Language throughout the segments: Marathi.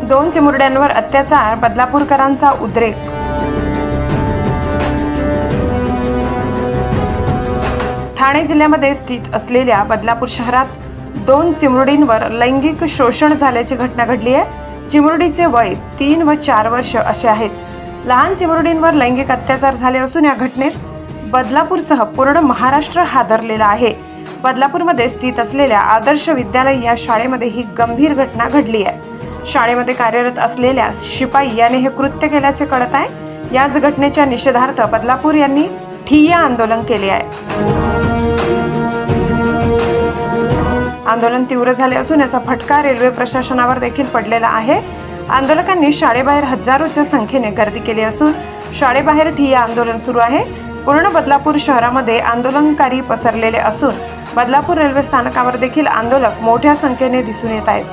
दोन चिमुरड्यांवर अत्याचार, बदलापूरकरांचा उद्रेक। ठाणे जिल्ह्यामध्ये स्थित असलेल्या बदलापूर शहरात दोन चिमुरडींवर लैंगिक शोषण झाल्याची घटना घडली आहे। चिमुरडीचे वय 3 व 4 वर्ष असे आहेत। लहान चिमुरडींवर लैंगिक अत्याचार झाले असून या घटनेत बदलापूरसह पूर्ण महाराष्ट्र हादरलेला आहे। बदलापूरमध्ये स्थित असलेल्या आदर्श विद्यालय या शाळेमध्ये ही गंभीर घटना घडली आहे। शाळेमध्ये कार्यरत असलेल्या शिपाई याने हे कृत्य केल्याचे कळत आहे। याच घटनेच्या निषेधार्थ बदलापूर यांनी ठिय्या आंदोलन केले आहे। आंदोलन तीव्र झाले असून याचा फटका रेल्वे प्रशासनावर देखील पडलेला आहे। आंदोलकांनी शाळेबाहेर हजारोच्या संख्येने गर्दी केली असून शाळेबाहेर ठिय्या आंदोलन सुरू आहे। पूर्ण बदलापूर शहरामध्ये आंदोलनकारी पसरलेले असून बदलापूर रेल्वे स्थानकावर देखील आंदोलक मोठ्या संख्येने दिसून येत आहेत।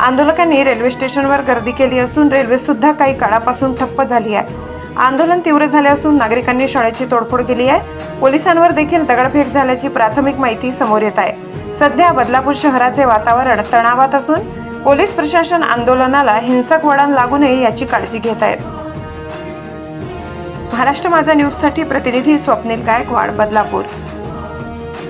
आंदोलकांनी रेल्वे स्टेशनवर गर्दी केली असून रेल्वे सुद्धा काही काळापासून ठप्प झाली आहे। आंदोलन तीव्र झाले असून नागरिकांनी शाळेची तोडफोड केली आहे। पोलिसांवर देखील दगडफेक झाल्याची प्राथमिक माहिती समोर येत आहे। सध्या बदलापूर शहराचे वातावरण तणावात असून पोलीस प्रशासन आंदोलनाला हिंसक वळण लागू नये याची काळजी घेत आहे। महाराष्ट्र माझा न्यूजसाठी प्रतिनिधी स्वप्नील गायकवाड, बदलापूर।